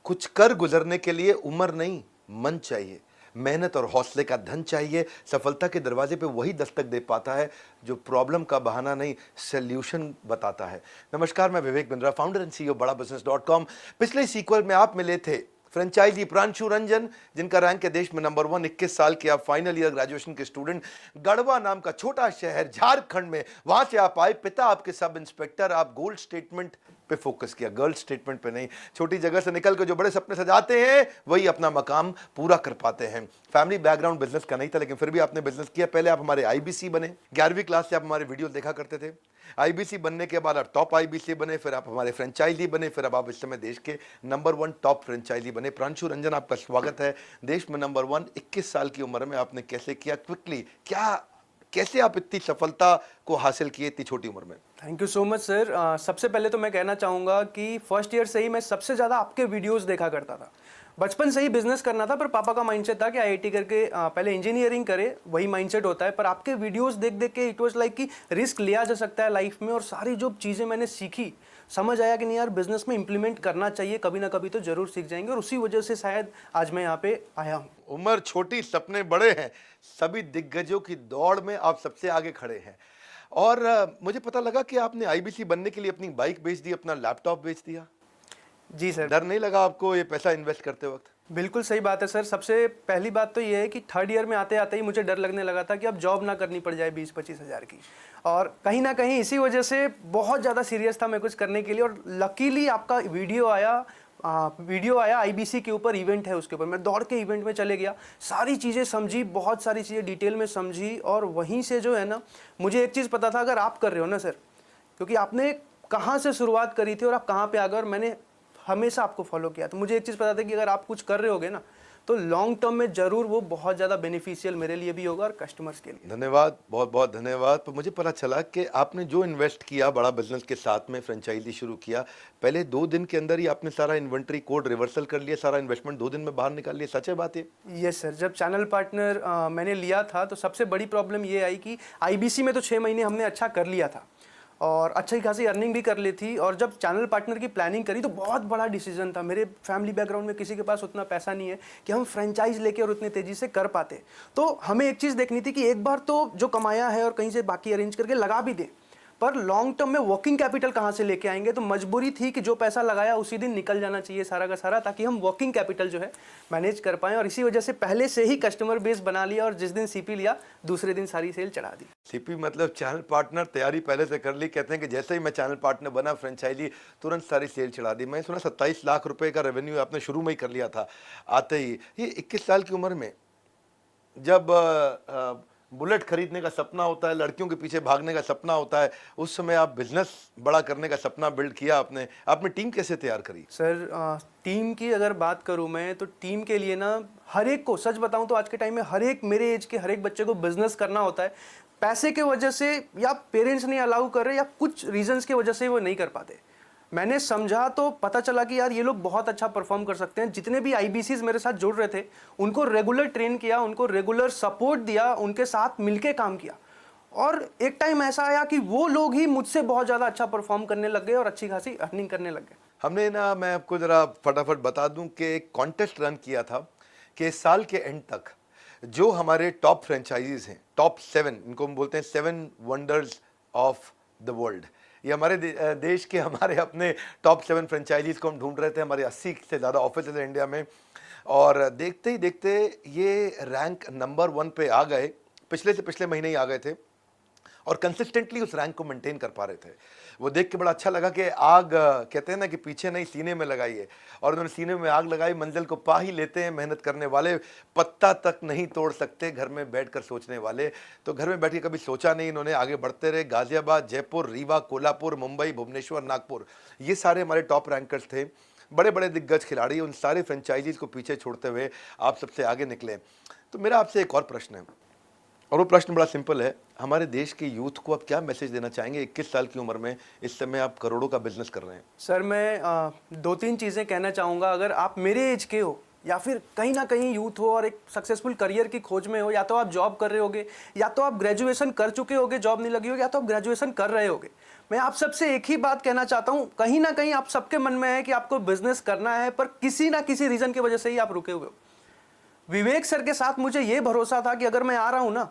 कुछ कर गुजरने के लिए उम्र नहीं, मन चाहिए। मेहनत और हौसले का धन चाहिए। सफलता के दरवाजे पे वही दस्तक दे पाता है जो प्रॉब्लम का बहाना नहीं, सॉल्यूशन बताता है। नमस्कार, मैं Vivek Bindra, founder and CEO बड़ा बिजनेस.com। पिछले सीक्वल में आप मिले थे फ्रेंचाइजी प्रांशु रंजन, जिनका रैंक है देश में नंबर 1। 21 साल के आप फाइनल ईयर ग्रेजुएशन के स्टूडेंट। गढ़वा नाम का छोटा शहर झारखंड में, वहां से आप आए। पिता आपके सब इंस्पेक्टर। आप गोल्ड स्टेटमेंट पे फोकस किया, गर्ल स्टेटमेंट पे नहीं। छोटी जगह से निकल कर जो बड़े सपने सजाते हैं वही अपना मकाम पूरा कर पाते हैं। फैमिली बैकग्राउंड बिजनेस का नहीं था, लेकिन फिर भी आपने बिजनेस किया। पहले आप हमारे आईबीसी बने, 11वीं क्लास से आप हमारे वीडियो देखा करते थे। आईबीसी बनने के बाद आप टॉप आईबीसी बने, फिर आप हमारे फ्रेंचाइजी बने, फिर अब आप इस समय देश के नंबर 1 टॉप फ्रेंचाइजी बने। प्रांशु रंजन, आपका स्वागत है देश में नंबर 1। 21 साल की उम्र में आपने कैसे किया, क्विकली कैसे आप इतनी सफलता को हासिल किए इतनी छोटी उम्र में? Thank you so much sir. सबसे पहले तो मैं कहना चाहूँगा कि फर्स्ट ईयर से ही मैं सबसे ज़्यादा आपके वीडियोस देखा करता था। बचपन से ही बिजनेस करना था, पर पापा का माइंडसेट था कि आईआईटी करके पहले इंजीनियरिंग करे, वही माइंडसेट होता है। पर आपके वीडियोस देख देख के इट वाज लाइक कि रिस्क लिया जा सकता है लाइफ में, और सारी जो चीज़ें मैंने सीखी, समझ आया कि नहीं यार, बिजनेस में इंप्लीमेंट करना चाहिए, कभी ना कभी तो जरूर सीख जाएंगे। और उसी वजह से शायद आज मैं यहाँ पे आया हूँ। उम्र छोटी, सपने बड़े हैं। सभी दिग्गजों की दौड़ में आप सबसे आगे खड़े हैं। और मुझे पता लगा कि आपने आईबीसी बनने के लिए अपनी बाइक बेच दी, अपना लैपटॉप बेच दिया। जी सर। डर नहीं लगा आपको ये पैसा इन्वेस्ट करते वक्त? बिल्कुल सही बात है सर। सबसे पहली बात तो ये है कि थर्ड ईयर में आते आते ही मुझे डर लगने लगा था कि अब जॉब ना करनी पड़ जाए 20-25 हज़ार की। और कहीं ना कहीं इसी वजह से बहुत ज़्यादा सीरियस था मैं कुछ करने के लिए। और लकीली आपका वीडियो आया आईबीसी के ऊपर, इवेंट है उसके ऊपर। मैं दौड़ के इवेंट में चले गया, सारी चीज़ें समझी, बहुत सारी चीज़ें डिटेल में समझी। और वहीं से जो है ना, मुझे एक चीज़ पता था, अगर आप कर रहे हो ना सर, क्योंकि आपने कहाँ से शुरुआत करी थी और आप कहाँ पे आ गए, और मैंने हमेशा आपको फॉलो किया, तो मुझे एक चीज़ पता था कि अगर आप कुछ कर रहे होगे ना, तो लॉन्ग टर्म में ज़रूर वो बहुत ज़्यादा बेनिफिशियल मेरे लिए भी होगा और कस्टमर्स के लिए। धन्यवाद, बहुत बहुत धन्यवाद। तो मुझे पता चला कि आपने जो इन्वेस्ट किया बड़ा बिजनेस के साथ में, फ्रेंचाइजी शुरू किया, पहले 2 दिन के अंदर ही आपने सारा इन्वेंट्री कोड रिवर्सल कर लिया, सारा इन्वेस्टमेंट 2 दिन में बाहर निकाल लिया। सच है बात ये? Yes sir. जब चैनल पार्टनर मैंने लिया था, तो सबसे बड़ी प्रॉब्लम ये आई कि आईबीसी में तो 6 महीने हमने अच्छा कर लिया था और अच्छी खासी अर्निंग भी कर ली थी। और जब चैनल पार्टनर की प्लानिंग करी तो बहुत बड़ा डिसीजन था। मेरे फैमिली बैकग्राउंड में किसी के पास उतना पैसा नहीं है कि हम फ्रेंचाइज लेके और उतनी तेज़ी से कर पाते। तो हमें एक चीज़ देखनी थी कि एक बार तो जो कमाया है और कहीं से बाकी अरेंज करके लगा भी दें, पर लॉन्ग टर्म में वर्किंग कैपिटल कहाँ से लेके आएंगे। तो मजबूरी थी कि जो पैसा लगाया उसी दिन निकल जाना चाहिए सारा का सारा, ताकि हम वर्किंग कैपिटल जो है मैनेज कर पाएं। और इसी वजह से पहले से ही कस्टमर बेस बना लिया, और जिस दिन सीपी लिया दूसरे दिन सारी सेल चढ़ा दी। सीपी मतलब चैनल पार्टनर, तैयारी पहले से कर ली। कहते हैं कि जैसे ही मैं चैनल पार्टनर बना, फ्रेंचाइजी तुरंत सारी सेल चढ़ा दी। मैं सुना 27 लाख रुपए का रेवेन्यू आपने शुरू में ही कर लिया था आते ही। ये 21 साल की उम्र में जब बुलेट खरीदने का सपना होता है, लड़कियों के पीछे भागने का सपना होता है, उस समय आप बिजनेस बड़ा करने का सपना बिल्ड किया आपने टीम कैसे तैयार करी? सर, टीम की अगर बात करूं मैं, तो टीम के लिए ना, हर एक को सच बताऊं तो आज के टाइम में हर एक, मेरे एज के हर एक बच्चे को बिजनेस करना होता है। पैसे के वजह से, या पेरेंट्स नहीं अलाउ कर रहे, या कुछ रीजंस की वजह से वो नहीं कर पाते। मैंने समझा तो पता चला कि यार ये लोग बहुत अच्छा परफॉर्म कर सकते हैं। जितने भी आईबीसीज मेरे साथ जुड़ रहे थे, उनको रेगुलर ट्रेन किया, उनको रेगुलर सपोर्ट दिया, उनके साथ मिलके काम किया। और एक टाइम ऐसा आया कि वो लोग ही मुझसे बहुत ज़्यादा अच्छा परफॉर्म करने लग गए और अच्छी खासी अर्निंग करने लग गए। हमने ना, मैं आपको ज़रा फटाफट बता दूं कि एक कॉन्टेस्ट रन किया था कि इस साल के एंड तक जो हमारे टॉप फ्रेंचाइजीज हैं, टॉप 7, इनको हम बोलते हैं 7 वंडर्स ऑफ द वर्ल्ड। ये हमारे देश के, हमारे अपने टॉप 7 फ्रेंचाइजीज को हम ढूंढ रहे थे। हमारे 80 से ज़्यादा ऑफिस है इंडिया में, और देखते ही देखते ये रैंक नंबर 1 पे आ गए। पिछले से पिछले महीने ही आ गए थे और कंसिस्टेंटली उस रैंक को मेंटेन कर पा रहे थे। वो देख के बड़ा अच्छा लगा कि आग, कहते हैं ना कि पीछे नहीं सीने में लगाइए, और उन्होंने सीने में आग लगाई। मंजिल को पा ही लेते हैं मेहनत करने वाले, पत्ता तक नहीं तोड़ सकते घर में बैठकर सोचने वाले। तो घर में बैठ के कभी सोचा नहीं, इन्होंने आगे बढ़ते रहे। गाजियाबाद, जयपुर, रीवा, कोल्हापुर, मुंबई, भुवनेश्वर, नागपुर, ये सारे हमारे टॉप रैंकर्स थे। बड़े बड़े दिग्गज खिलाड़ी, उन सारे फ्रेंचाइजीज को पीछे छोड़ते हुए आप सबसे आगे निकले। तो मेरा आपसे एक और प्रश्न है, और वो प्रश्न बड़ा सिंपल है। हमारे देश के यूथ को आप क्या मैसेज देना चाहेंगे? 21 साल की उम्र में इस समय आप करोड़ों का बिजनेस कर रहे हैं। सर, मैं 2-3 चीज़ें कहना चाहूँगा। अगर आप मेरे एज के हो, या फिर कहीं ना कहीं यूथ हो और एक सक्सेसफुल करियर की खोज में हो, या तो आप जॉब कर रहे होगे, या तो आप ग्रेजुएशन कर चुके होगे, जॉब नहीं लगी होगी, या तो आप ग्रेजुएशन कर रहे होगे, मैं आप सबसे एक ही बात कहना चाहता हूं, कहीं ना कहीं आप सबके मन में है कि आपको बिजनेस करना है, पर किसी ना किसी रीजन की वजह से ही आप रुके हुए हो। विवेक सर के साथ मुझे ये भरोसा था कि अगर मैं आ रहा हूं ना,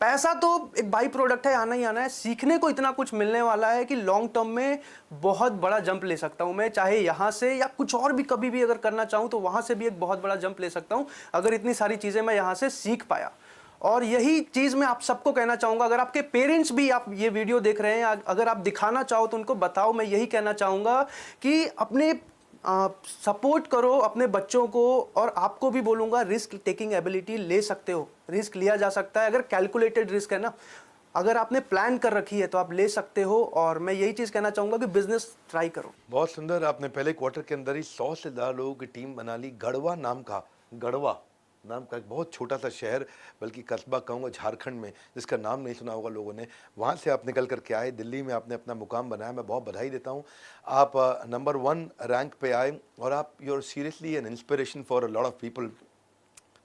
पैसा तो एक बाई प्रोडक्ट है, आना ही आना है, सीखने को इतना कुछ मिलने वाला है कि लॉन्ग टर्म में बहुत बड़ा जंप ले सकता हूं मैं, चाहे यहां से या कुछ और भी कभी भी अगर करना चाहूं तो वहां से भी एक बहुत बड़ा जंप ले सकता हूं, अगर इतनी सारी चीजें मैं यहां से सीख पाया। और यही चीज मैं आप सबको कहना चाहूंगा, अगर आपके पेरेंट्स भी आप ये वीडियो देख रहे हैं, अगर आप दिखाना चाहो तो उनको बताओ। मैं यही कहना चाहूंगा कि अपने सपोर्ट करो अपने बच्चों को, और आपको भी बोलूंगा रिस्क टेकिंग एबिलिटी ले सकते हो, रिस्क लिया जा सकता है, अगर कैलकुलेटेड रिस्क है ना, अगर आपने प्लान कर रखी है तो आप ले सकते हो। और मैं यही चीज़ कहना चाहूँगा कि बिजनेस ट्राई करो। बहुत सुंदर, आपने पहले क्वार्टर के अंदर ही 100 से ज़्यादा लोगों की टीम बना ली। गढ़वा नाम का एक बहुत छोटा सा शहर, बल्कि कस्बा कहूँगा, झारखंड में, जिसका नाम नहीं सुना होगा लोगों ने, वहाँ से आप निकल करके आए, दिल्ली में आपने अपना मुकाम बनाया। मैं बहुत बधाई देता हूँ। आप नंबर 1 रैंक पे आए और आप you are seriously an inspiration for a lot of people.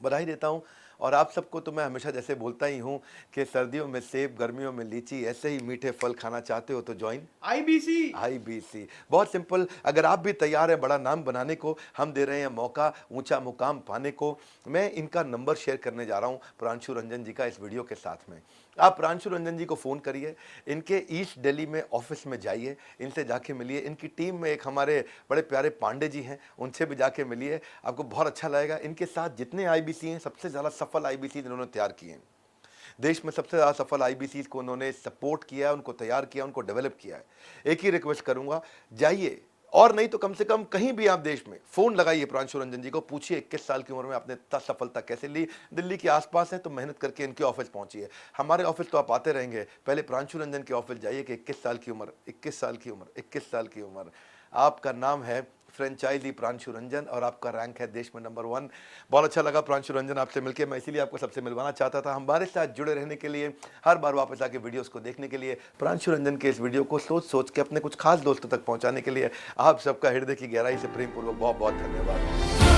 बधाई देता हूँ। और आप सबको तो मैं हमेशा जैसे बोलता ही हूँ कि सर्दियों में सेब, गर्मियों में लीची, ऐसे ही मीठे फल खाना चाहते हो तो ज्वाइन IBC। बहुत सिंपल। अगर आप भी तैयार हैं बड़ा नाम बनाने को, हम दे रहे हैं मौका ऊंचा मुकाम पाने को। मैं इनका नंबर शेयर करने जा रहा हूँ प्रांशु रंजन जी का इस वीडियो के साथ में। आप प्रांशु रंजन जी को फ़ोन करिए, इनके ईस्ट दिल्ली में ऑफिस में जाइए, इनसे जाके मिलिए। इनकी टीम में एक हमारे बड़े प्यारे पांडे जी हैं, उनसे भी जाके मिलिए, आपको बहुत अच्छा लगेगा। इनके साथ जितने IBC हैं, सबसे ज़्यादा सफल IBC इन्होंने तैयार किए हैं। देश में सबसे ज़्यादा सफल IBC को उन्होंने सपोर्ट किया है, उनको तैयार किया, उनको डेवलप किया है। एक ही रिक्वेस्ट करूँगा, जाइए, और नहीं तो कम से कम कहीं भी आप देश में फ़ोन लगाइए प्रांशु रंजन जी को, पूछिए 21 साल की उम्र में आपने इतना सफलता कैसे ली। दिल्ली के आसपास है तो मेहनत करके इनके ऑफिस पहुंचिए। हमारे ऑफिस तो आप आते रहेंगे, पहले प्रांशु रंजन के ऑफिस जाइए कि 21 साल की उम्र, 21 साल की उम्र, 21 साल की उम्र। आपका नाम है फ्रेंचाइजी प्रांशु रंजन और आपका रैंक है देश में नंबर 1। बहुत अच्छा लगा प्रांशु रंजन आपसे मिलकर, मैं इसीलिए आपको सबसे मिलवाना चाहता था। हमारे साथ जुड़े रहने के लिए, हर बार वापस आके वीडियोस को देखने के लिए, प्रांशु रंजन के इस वीडियो को सोच सोच के अपने कुछ खास दोस्तों तक पहुंचाने के लिए आप सबका हृदय की गहराई से प्रेम पूर्वक बहुत बहुत धन्यवाद।